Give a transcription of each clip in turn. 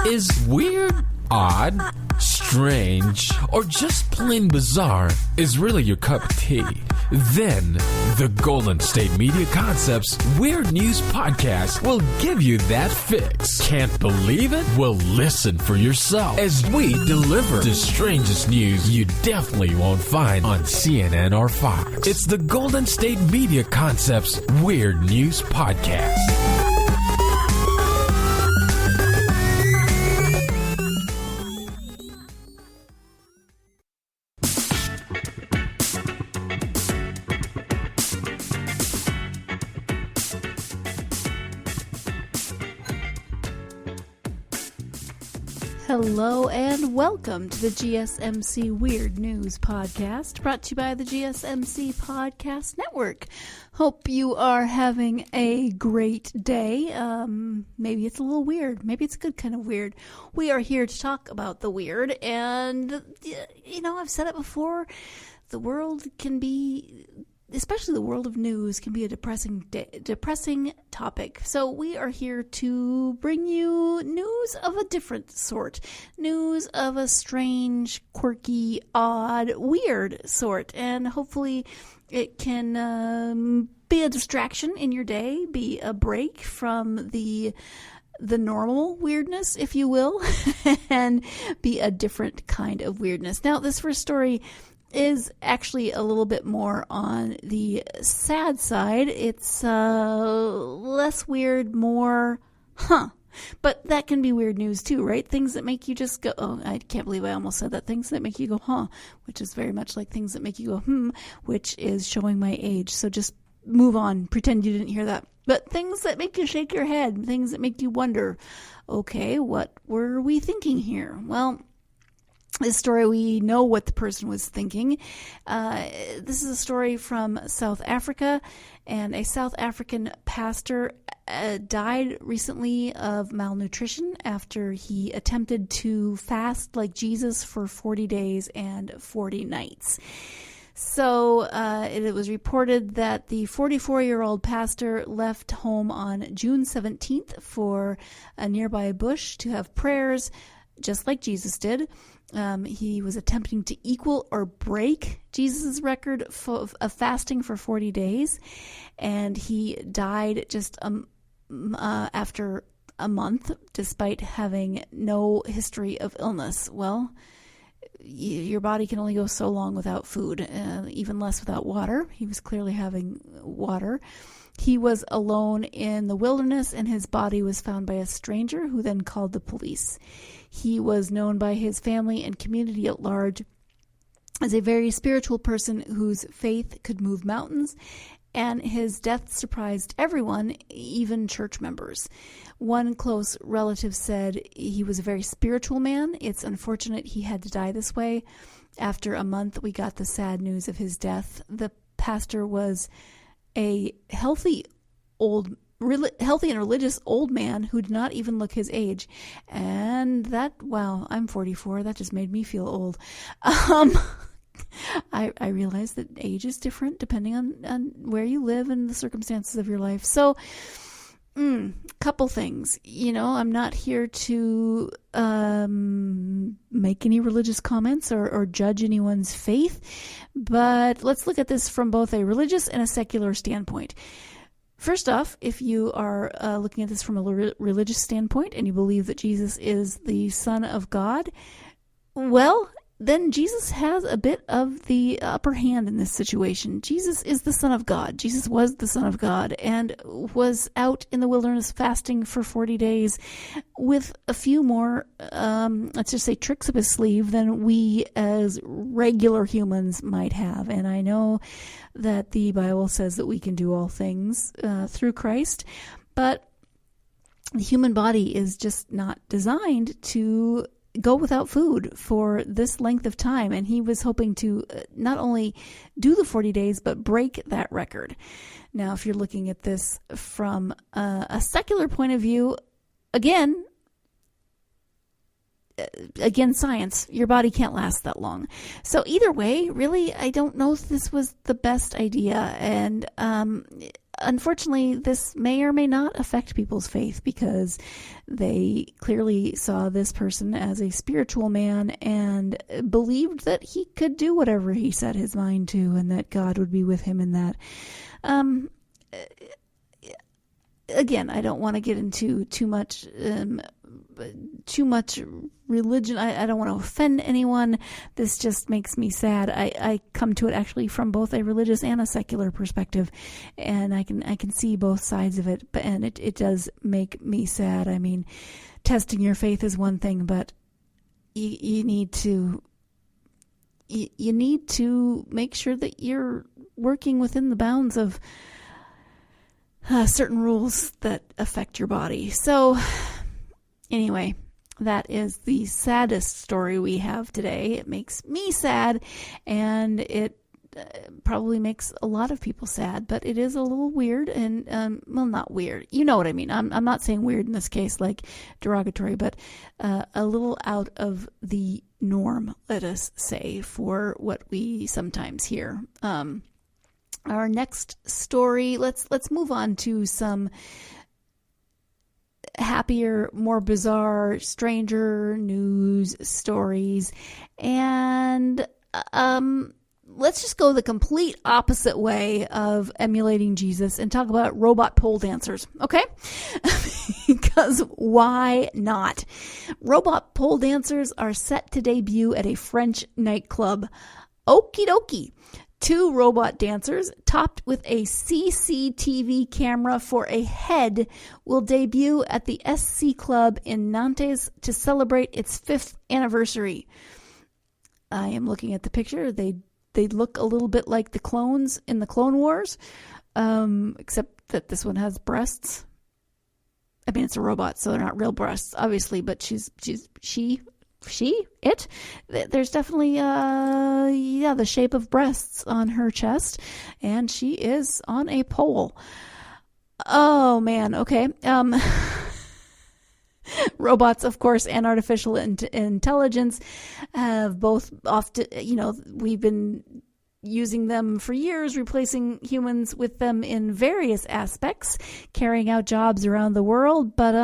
Is weird, odd, strange, or just plain bizarre is really your cup of tea? Then the Golden State Media Concepts Weird News Podcast will give you that fix. Can't believe it? Well, listen for yourself as we deliver the strangest news you definitely won't find on CNN or Fox. It's the Golden State Media Concepts Weird News Podcast. Hello and welcome to the GSMC Weird News Podcast, brought to you by the GSMC Podcast Network. Hope you are having a great day. Maybe it's a little weird. Maybe it's a good kind of weird. We are here to talk about the weird, and, you know, I've said it before, the world can be... especially the world of news can be a depressing topic. So we are here to bring you news of a different sort. News of a strange, quirky, odd, weird sort. And hopefully it can be a distraction in your day, be a break from the normal weirdness, if you will, and be a different kind of weirdness. Now, this first story is actually a little bit more on the sad side. It's less weird, more, but that can be weird news too, right? Things that make you just go, oh, I can't believe I almost said that. Things that make you go, which is very much like things that make you go, which is showing my age. So just move on, pretend you didn't hear that. But things that make you shake your head, things that make you wonder, okay, what were we thinking here? Well, this story, we know what the person was thinking. This is a story from South Africa, and a South African pastor died recently of malnutrition after he attempted to fast like Jesus for 40 days and 40 nights. So it was reported that the 44-year-old pastor left home on June 17th for a nearby bush to have prayers, just like Jesus did. He was attempting to equal or break Jesus' record of fasting for 40 days, and he died just after a month, despite having no history of illness. Well, your body can only go so long without food, even less without water. He was clearly having water. He was alone in the wilderness, and his body was found by a stranger who then called the police. He was known by his family and community at large as a very spiritual person whose faith could move mountains, and his death surprised everyone, even church members. One close relative said he was a very spiritual man. It's unfortunate he had to die this way. After a month, we got the sad news of his death. The pastor was a healthy and religious old man who did not even look his age. And that, wow, I'm 44. That just made me feel old. I realize that age is different depending on where you live and the circumstances of your life. So, couple things. You know, I'm not here to make any religious comments or judge anyone's faith, but let's look at this from both a religious and a secular standpoint. First off, if you are looking at this from a religious standpoint and you believe that Jesus is the Son of God, well, then Jesus has a bit of the upper hand in this situation. Jesus is the Son of God. Jesus was the Son of God and was out in the wilderness fasting for 40 days with a few more, let's just say, tricks up his sleeve than we as regular humans might have. And I know that the Bible says that we can do all things through Christ, but the human body is just not designed to go without food for this length of time. And he was hoping to not only do the 40 days, but break that record. Now, if you're looking at this from a secular point of view, again, science, your body can't last that long. So either way, really, I don't know if this was the best idea. And unfortunately, this may or may not affect people's faith because they clearly saw this person as a spiritual man and believed that he could do whatever he set his mind to and that God would be with him in that. Again, I don't want to get into too much religion. I don't want to offend anyone. This just makes me sad. I come to it actually from both a religious and a secular perspective, and I can see both sides of it. And it does make me sad. I mean, testing your faith is one thing, but you need to make sure that you're working within the bounds of certain rules that affect your body. So, anyway, that is the saddest story we have today. It makes me sad, and it probably makes a lot of people sad, but it is a little weird and, well, not weird. You know what I mean. I'm not saying weird in this case, like derogatory, but a little out of the norm, let us say, for what we sometimes hear. Our next story, let's move on to some happier, more bizarre, stranger news stories. And let's just go the complete opposite way of emulating Jesus and talk about robot pole dancers, okay? Because why not? Robot pole dancers are set to debut at a French nightclub. Okie dokie. 2 robot dancers, topped with a CCTV camera for a head, will debut at the SC Club in Nantes to celebrate its 5th anniversary. I am looking at the picture. They look a little bit like the clones in the Clone Wars, except that this one has breasts. I mean, it's a robot, so they're not real breasts, obviously, but there's definitely the shape of breasts on her chest, and she is on a pole. Oh man, okay. Robots, of course, and artificial intelligence have both often, we've been using them for years, replacing humans with them in various aspects, carrying out jobs around the world, but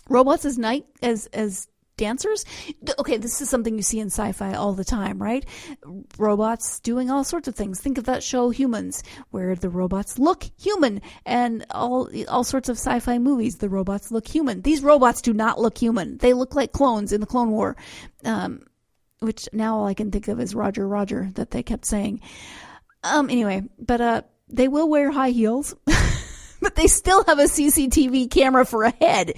robots as dancers? Okay, this is something you see in sci-fi all the time, right? Robots doing all sorts of things. Think of that show Humans, where the robots look human, and all sorts of sci-fi movies, the robots look human. These robots do not look human. They look like clones in the Clone War, which now all I can think of is Roger, Roger, that they kept saying. Anyway, but they will wear high heels, but they still have a CCTV camera for a head.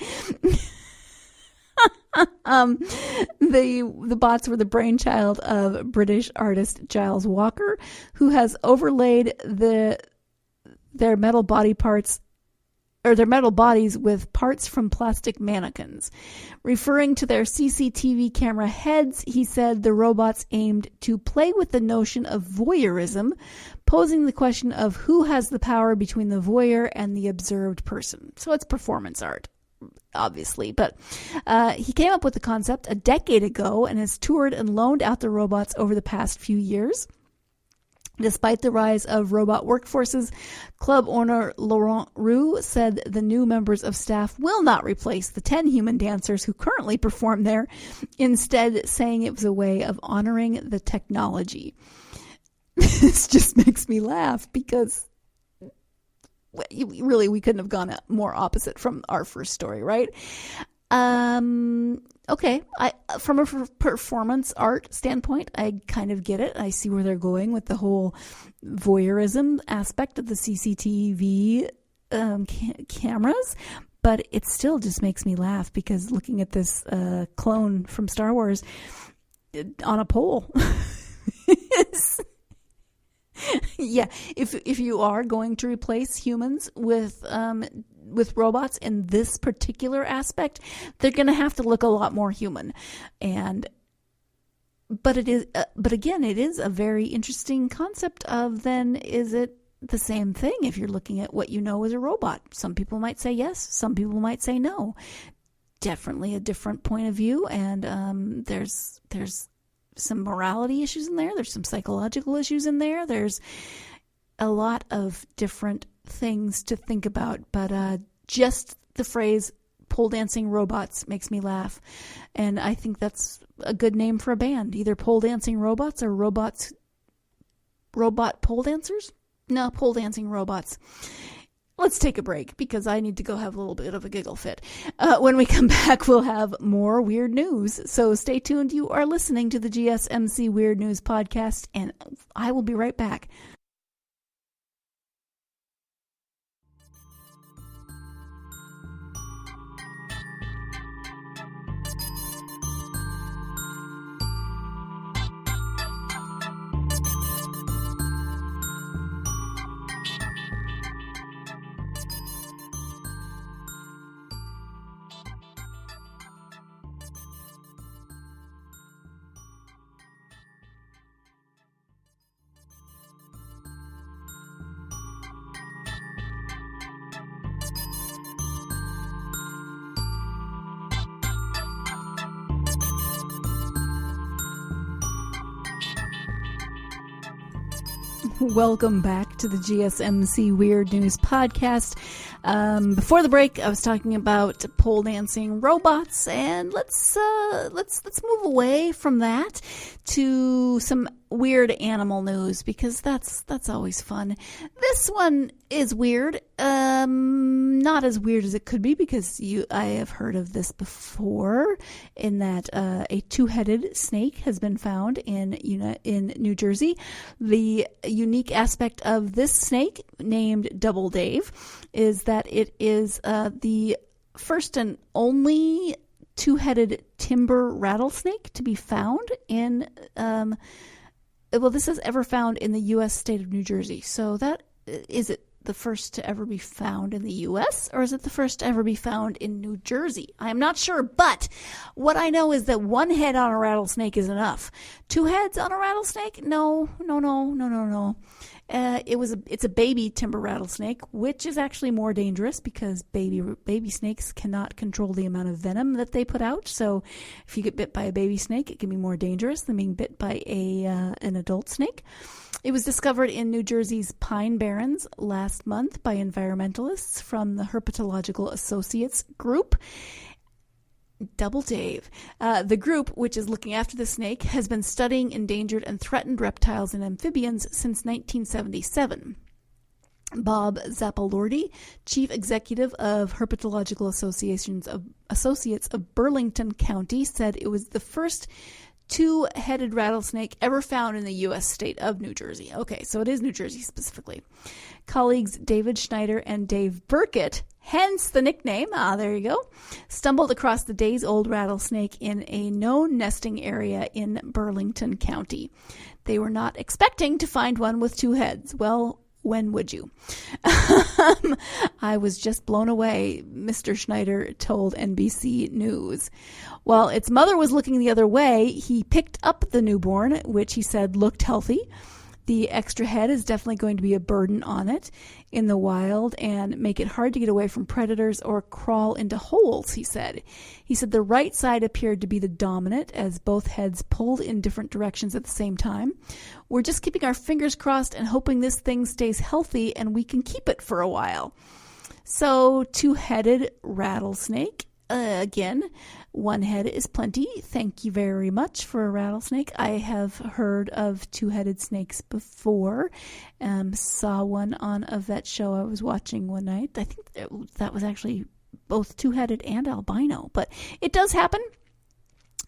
The bots were the brainchild of British artist Giles Walker, who has overlaid their metal bodies with parts from plastic mannequins. Referring to their CCTV camera heads, he said the robots aimed to play with the notion of voyeurism, posing the question of who has the power between the voyeur and the observed person. So it's performance art, obviously, but he came up with the concept a decade ago and has toured and loaned out the robots over the past few years. Despite the rise of robot workforces, club owner Laurent Roux said the new members of staff will not replace the 10 human dancers who currently perform there, instead saying it was a way of honoring the technology. This just makes me laugh because really we couldn't have gone more opposite from our first story, right? Okay, from a performance art standpoint, I kind of get it. I see where they're going with the whole voyeurism aspect of the CCTV cameras, but it still just makes me laugh because looking at this clone from Star Wars on a pole is... Yeah, if you are going to replace humans with robots in this particular aspect, they're going to have to look a lot more human. But again, it is a very interesting concept of then is it the same thing if you're looking at what you know as a robot? Some people might say yes, some people might say no. Definitely a different point of view, and there's some morality issues in there. There's some psychological issues in there. There's a lot of different things to think about, but just the phrase pole dancing robots makes me laugh. And I think that's a good name for a band, either pole dancing robots or robot pole dancers? No, pole dancing robots. Let's take a break because I need to go have a little bit of a giggle fit. When we come back, we'll have more weird news. So stay tuned. You are listening to the GSMC Weird News Podcast, and I will be right back. Welcome back to the GSMC Weird News Podcast. Before the break, I was talking about pole dancing robots, and let's move away from that to some weird animal news because that's always fun. This one is weird, not as weird as it could be because I have heard of this before. In that a two-headed snake has been found in New Jersey. The unique aspect of this snake, named Double Dave, is that it is the first and only two-headed timber rattlesnake to be found in this is ever found in the U.S. state of New Jersey. So that is it the first to ever be found in the U.S. or is it the first to ever be found in New Jersey? I'm not sure, but what I know is that one head on a rattlesnake is enough. Two heads on a rattlesnake? No. It's a baby timber rattlesnake, which is actually more dangerous because baby snakes cannot control the amount of venom that they put out. So if you get bit by a baby snake, it can be more dangerous than being bit by an adult snake. It was discovered in New Jersey's Pine Barrens last month by environmentalists from the Herpetological Associates group. Double Dave. The group, which is looking after the snake, has been studying endangered and threatened reptiles and amphibians since 1977. Bob Zappalordi, chief executive of Herpetological Associates of Burlington County, said it was the first two-headed rattlesnake ever found in the U.S. state of New Jersey. Okay, so it is New Jersey specifically. Colleagues David Schneider and Dave Burkett, hence the nickname, there you go, stumbled across the days-old rattlesnake in a known nesting area in Burlington County. They were not expecting to find one with two heads. Well, when would you? I was just blown away, Mr. Schneider told NBC News. While its mother was looking the other way, he picked up the newborn, which he said looked healthy. The extra head is definitely going to be a burden on it in the wild and make it hard to get away from predators or crawl into holes, he said. He said the right side appeared to be the dominant as both heads pulled in different directions at the same time. We're just keeping our fingers crossed and hoping this thing stays healthy and we can keep it for a while. So, two-headed rattlesnake. Again, one head is plenty. Thank you very much for a rattlesnake. I have heard of two-headed snakes before. Saw one on a vet show I was watching one night. I think that was actually both two-headed and albino, but it does happen.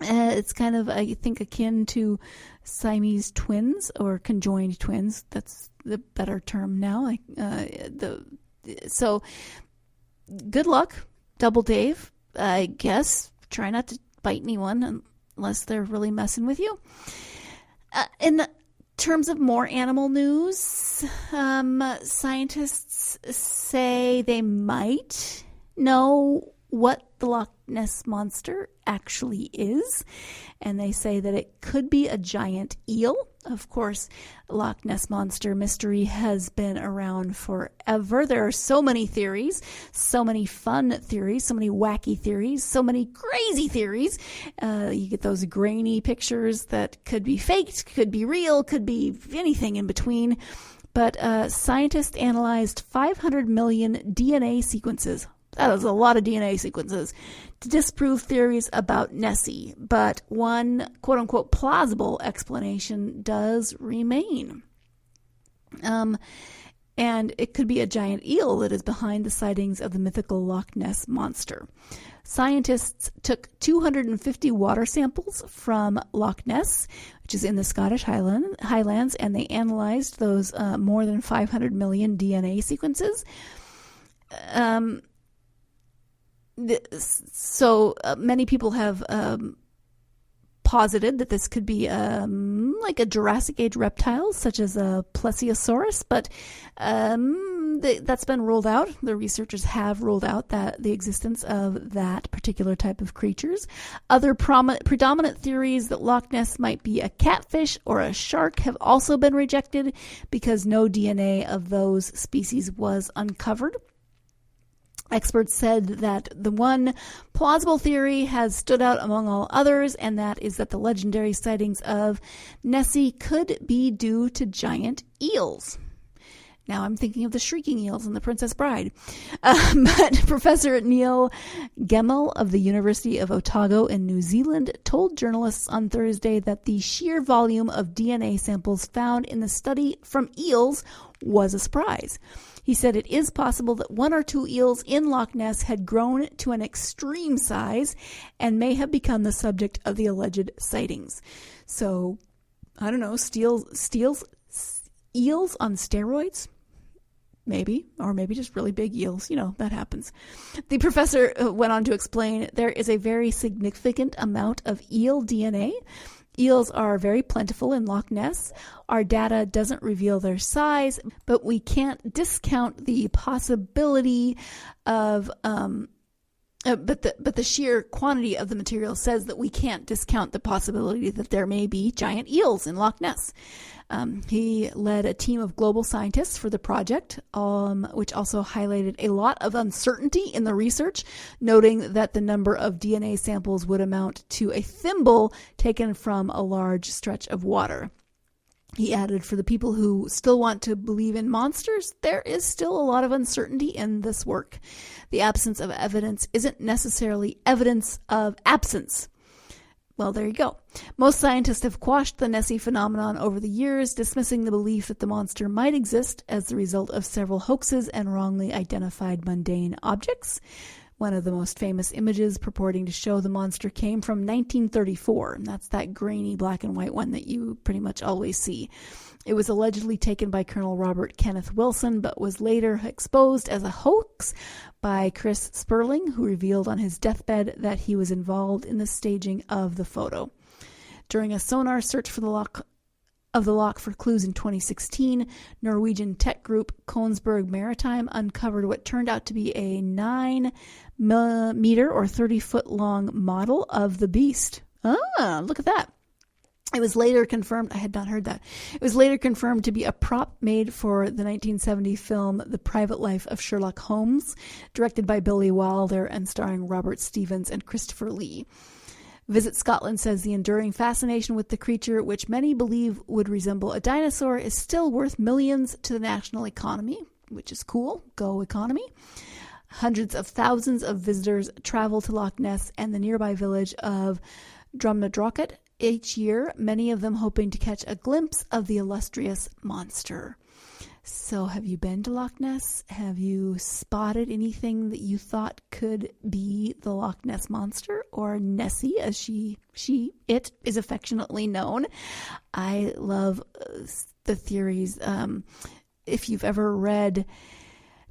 It's kind of, I think, akin to Siamese twins or conjoined twins. That's the better term now. So, good luck, Double Dave. I guess try not to bite anyone unless they're really messing with you. In terms of more animal news, scientists say they might know what the Loch Ness Monster actually is, and they say that it could be a giant eel. Of course, Loch Ness Monster mystery has been around forever. There are so many theories, so many fun theories, so many wacky theories, so many crazy theories. You get those grainy pictures that could be faked, could be real, could be anything in between. But scientists analyzed 500 million DNA sequences. That is a lot of DNA sequences to disprove theories about Nessie. But one quote-unquote plausible explanation does remain. And it could be a giant eel that is behind the sightings of the mythical Loch Ness Monster. Scientists took 250 water samples from Loch Ness, which is in the Scottish Highlands, and they analyzed those more than 500 million DNA sequences. So many people have posited that this could be like a Jurassic Age reptile, such as a plesiosaurus, but that's been ruled out. The researchers have ruled out that the existence of that particular type of creatures. Other predominant theories that Loch Ness might be a catfish or a shark have also been rejected because no DNA of those species was uncovered. Experts said that the one plausible theory has stood out among all others, and that is that the legendary sightings of Nessie could be due to giant eels. Now I'm thinking of the shrieking eels in The Princess Bride. But Professor Neil Gemmell of the University of Otago in New Zealand told journalists on Thursday that the sheer volume of DNA samples found in the study from eels was a surprise. He said it is possible that one or two eels in Loch Ness had grown to an extreme size and may have become the subject of the alleged sightings. So, I don't know, eels on steroids? Maybe, or maybe just really big eels. You know, that happens. The professor went on to explain there is a very significant amount of eel DNA. Eels are very plentiful in Loch Ness. Our data doesn't reveal their size, but we can't discount the possibility of but the sheer quantity of the material says that we can't discount the possibility that there may be giant eels in Loch Ness. He led a team of global scientists for the project, which also highlighted a lot of uncertainty in the research, noting that the number of DNA samples would amount to a thimble taken from a large stretch of water. He added, for the people who still want to believe in monsters, there is still a lot of uncertainty in this work. The absence of evidence isn't necessarily evidence of absence. Well, there you go. Most scientists have quashed the Nessie phenomenon over the years, dismissing the belief that the monster might exist as the result of several hoaxes and wrongly identified mundane objects. One of the most famous images purporting to show the monster came from 1934, and that's that grainy black and white one that you pretty much always see. It was allegedly taken by Colonel Robert Kenneth Wilson, but was later exposed as a hoax by Chris Sperling, who revealed on his deathbed that he was involved in the staging of the photo. During a sonar search for the loch for clues in 2016, Norwegian tech group Kongsberg Maritime uncovered what turned out to be a 9-meter or 30-foot long model of the beast. Ah, look at that. It was later confirmed, I had not heard that. It was later confirmed to be a prop made for the 1970 film The Private Life of Sherlock Holmes, directed by Billy Wilder and starring Robert Stevens and Christopher Lee. Visit Scotland says the enduring fascination with the creature, which many believe would resemble a dinosaur, is still worth millions to the national economy, which is cool. Go economy. Hundreds of thousands of visitors travel to Loch Ness and the nearby village of Drumnadrochit each year, many of them hoping to catch a glimpse of the illustrious monster. So have you been to Loch Ness? Have you spotted anything that you thought could be the Loch Ness Monster, or Nessie, as it is affectionately known? I love the theories. If you've ever read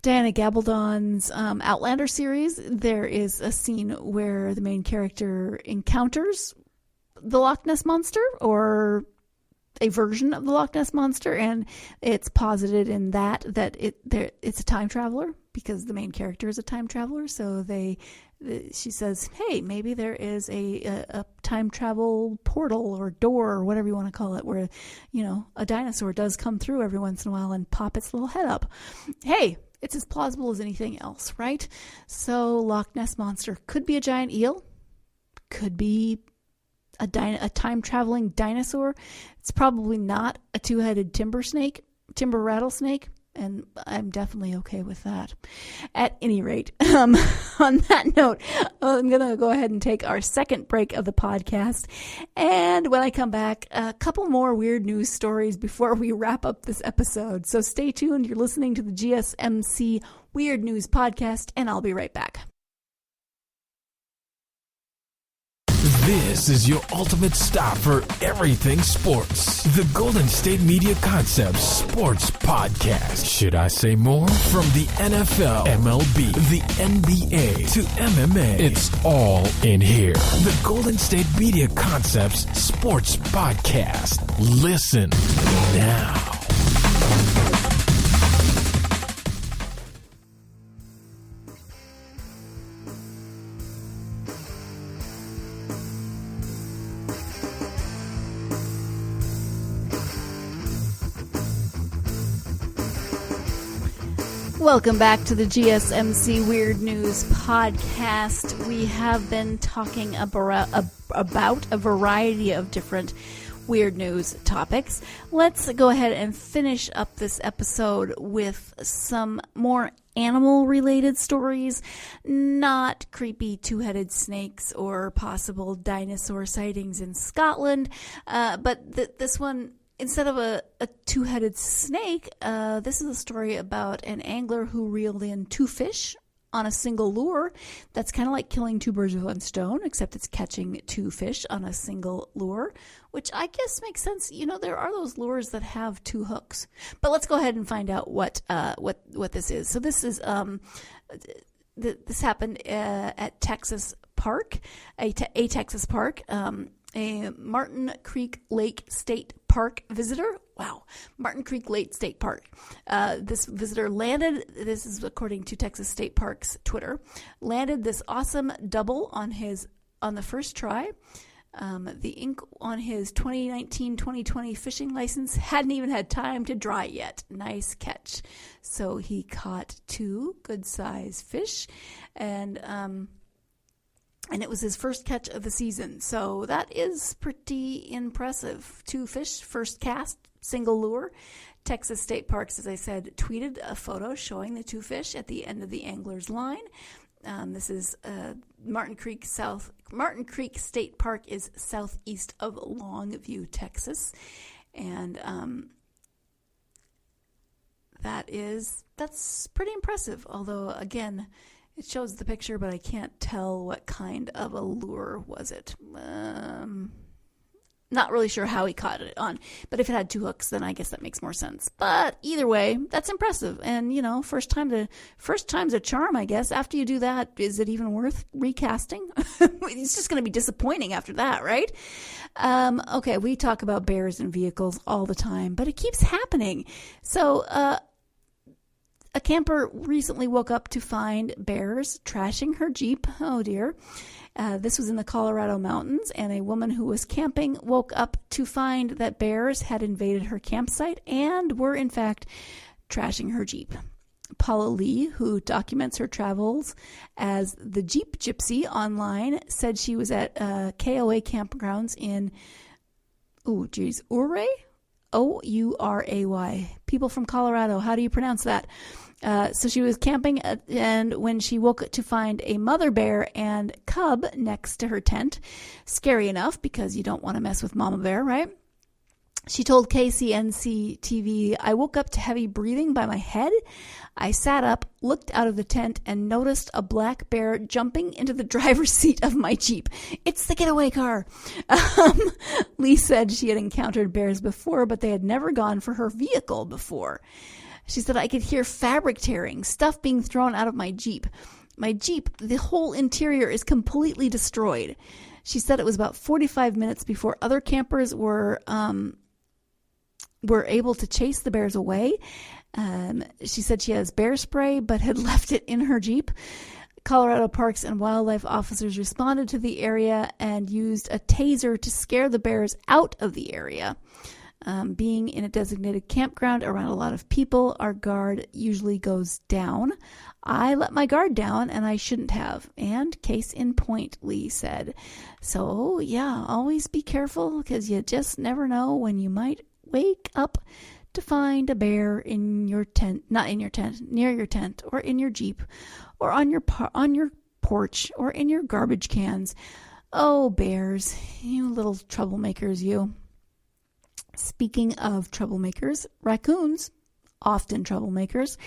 Diana Gabaldon's Outlander series, there is a scene where the main character encounters the Loch Ness Monster, or a version of the Loch Ness Monster, and it's posited in that it's a time traveler, because the main character is a time traveler. So she says, hey, maybe there is a time travel portal or door or whatever you want to call it, where, you know, a dinosaur does come through every once in a while and pop its little head up. Hey, it's as plausible as anything else, right? So Loch Ness Monster could be a giant eel, could be a time-traveling dinosaur. It's probably not a two-headed timber snake. timber rattlesnake, and I'm definitely okay with that. At any rate, on that note, I'm going to go ahead and take our second break of the podcast. And when I come back, a couple more weird news stories before we wrap up this episode. So stay tuned. You're listening to the GSMC Weird News Podcast, and I'll be right back. This is your ultimate stop for everything sports. The Golden State Media Concepts Sports Podcast. Should I say more? From the NFL, MLB, the NBA to MMA, it's all in here. The Golden State Media Concepts Sports Podcast. Listen now. Welcome back to the GSMC Weird News Podcast. We have been talking about a variety of different weird news topics. Let's go ahead and finish up this episode with some more animal-related stories, not creepy two-headed snakes or possible dinosaur sightings in Scotland, but this one, instead of a two-headed snake, this is a story about an angler who reeled in two fish on a single lure. That's kind of like killing two birds with one stone, except it's catching two fish on a single lure, which I guess makes sense. You know, there are those lures that have two hooks. But let's go ahead and find out what this is. So this is this happened at Texas Park, a Texas park. A Martin Creek Lake State Park visitor. Wow. Martin Creek Lake State Park. This visitor landed, this is according to Texas State Park's Twitter, landed this awesome double on the first try. The ink on his 2019-2020 fishing license hadn't even had time to dry yet. Nice catch. So he caught two good-sized fish, and it was his first catch of the season. So that is pretty impressive. Two fish, first cast, single lure. Texas State Parks, as I said, tweeted a photo showing the two fish at the end of the angler's line. This is Martin Creek State Park is southeast of Longview, Texas. And that's pretty impressive. Although, again, it shows the picture, but I can't tell what kind of a lure was it. Not really sure how he caught it on, but if it had two hooks, then I guess that makes more sense. But either way, that's impressive. And, you know, first time's a charm, I guess. After you do that, is it even worth recasting? It's just going to be disappointing after that, right? Okay, we talk about bears and vehicles all the time, but it keeps happening. So, a camper recently woke up to find bears trashing her Jeep. Oh, dear. This was in the Colorado mountains, and a woman who was camping woke up to find that bears had invaded her campsite and were, in fact, trashing her Jeep. Paula Lee, who documents her travels as the Jeep Gypsy online, said she was at KOA campgrounds in, Ouray? Ouray. People from Colorado, how do you pronounce that? So she was camping, and when she woke up to find a mother bear and cub next to her tent, scary enough because you don't want to mess with mama bear, right? She told KCNC TV, "I woke up to heavy breathing by my head. I sat up, looked out of the tent, and noticed a black bear jumping into the driver's seat of my Jeep. It's the getaway car." Lee said she had encountered bears before, but they had never gone for her vehicle before. She said, "I could hear fabric tearing, stuff being thrown out of my Jeep. My Jeep, the whole interior is completely destroyed." She said it was about 45 minutes before other campers were able to chase the bears away. She said she has bear spray, but had left it in her Jeep. Colorado Parks and Wildlife officers responded to the area and used a taser to scare the bears out of the area. Being in a designated campground around a lot of people, our guard usually goes down. I let my guard down, and I shouldn't have. And case in point, Lee said. So, yeah, always be careful, because you just never know when you might wake up to find a bear in your tent, not in your tent, near your tent, or in your Jeep, or on your porch, or in your garbage cans. Oh, bears, you little troublemakers, you. Speaking of troublemakers, raccoons, often troublemakers,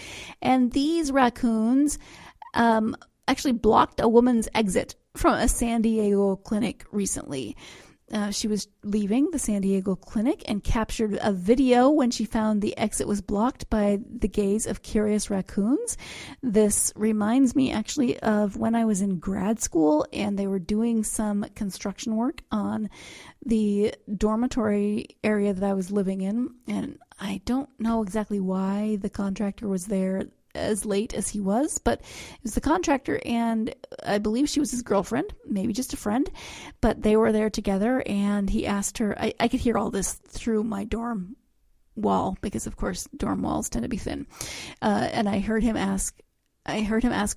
and these raccoons actually blocked a woman's exit from a San Diego clinic recently. She was leaving the San Diego clinic and captured a video when she found the exit was blocked by the gaze of curious raccoons. This reminds me actually of when I was in grad school and they were doing some construction work on the dormitory area that I was living in. And I don't know exactly why the contractor was there as late as he was, but it was the contractor, and I believe she was his girlfriend, maybe just a friend, but they were there together, and he asked her, I could hear all this through my dorm wall, because of course dorm walls tend to be thin, and I heard him ask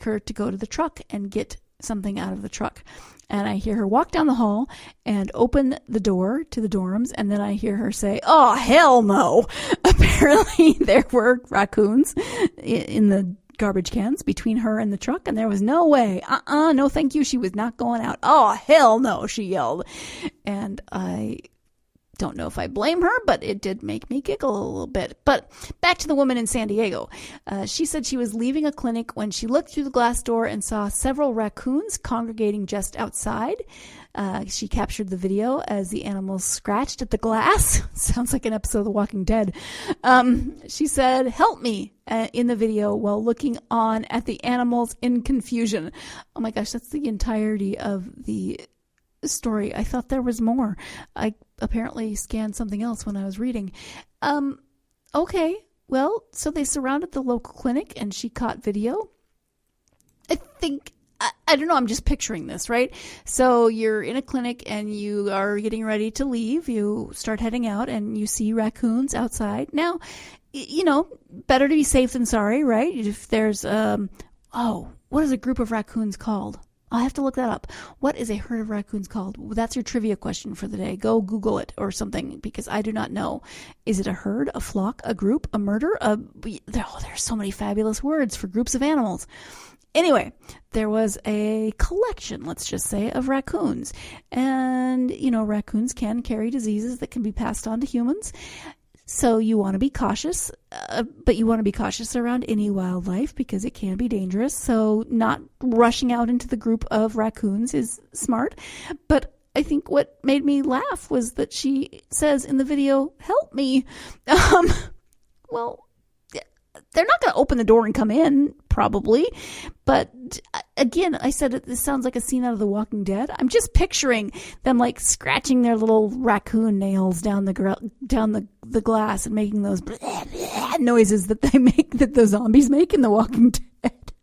her to go to the truck and get something out of the truck. And I hear her walk down the hall and open the door to the dorms, and then I hear her say, "Oh, hell no." Apparently there were raccoons in the garbage cans between her and the truck, and there was no way. No thank you. She was not going out. "Oh, hell no," she yelled. And I don't know if I blame her, but it did make me giggle a little bit. But back to the woman in San Diego. She said she was leaving a clinic when she looked through the glass door and saw several raccoons congregating just outside. She captured the video as the animals scratched at the glass. Sounds like an episode of The Walking Dead. She said, "Help me," in the video while looking on at the animals in confusion. Oh my gosh, that's the entirety of the story. I thought there was more. I apparently scanned something else when I was reading. Okay, well, so they surrounded the local clinic and she caught video. I think, I don't know, I'm just picturing this, right? So you're in a clinic and you are getting ready to leave. You start heading out and you see raccoons outside. Now, you know, better to be safe than sorry, right? If there's, what is a group of raccoons called? I'll have to look that up. What is a herd of raccoons called? Well, that's your trivia question for the day. Go Google it or something, because I do not know. Is it a herd, a flock, a group, a murder? There's so many fabulous words for groups of animals. Anyway, there was a collection, let's just say, of raccoons. And, you know, raccoons can carry diseases that can be passed on to humans. So you want to be cautious, but you want to be cautious around any wildlife because it can be dangerous. So not rushing out into the group of raccoons is smart. But I think what made me laugh was that she says in the video, "Help me." Well, they're not going to open the door and come in, probably. But again, I said this sounds like a scene out of The Walking Dead. I'm just picturing them like scratching their little raccoon nails down the glass and making those noises that they make, that the zombies make in The Walking Dead.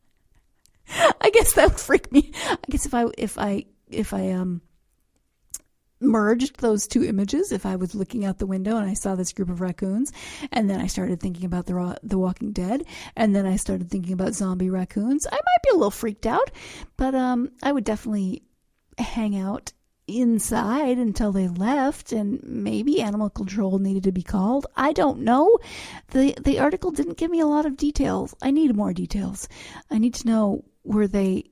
I guess that would freak me. I guess if I merged those two images, if I was looking out the window and I saw this group of raccoons, and then I started thinking about the Walking Dead, and then I started thinking about zombie raccoons, I might be a little freaked out, but I would definitely hang out inside until they left, and maybe animal control needed to be called. I don't know. The article didn't give me a lot of details. I need more details. I need to know, were they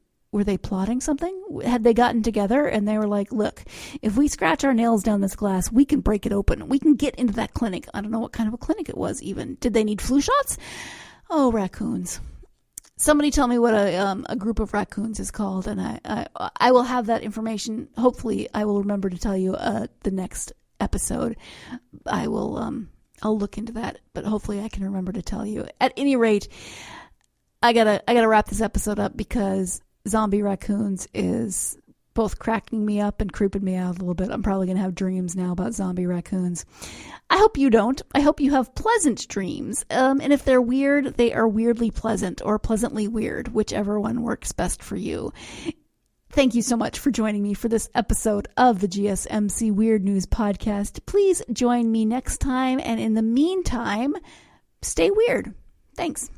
plotting something? Had they gotten together and they were like, "Look, if we scratch our nails down this glass, we can break it open. We can get into that clinic." I don't know what kind of a clinic it was even. Did they need flu shots? Oh, raccoons. Somebody tell me what a group of raccoons is called, and I will have that information. Hopefully I will remember to tell you the next episode. I'll look into that, but hopefully I can remember to tell you. At any rate, I gotta wrap this episode up because zombie raccoons is both cracking me up and creeping me out a little bit. I'm probably going to have dreams now about zombie raccoons. I hope you don't. I hope you have pleasant dreams. And if they're weird, they are weirdly pleasant or pleasantly weird, whichever one works best for you. Thank you so much for joining me for this episode of the GSMC Weird News Podcast. Please join me next time. And in the meantime, stay weird. Thanks.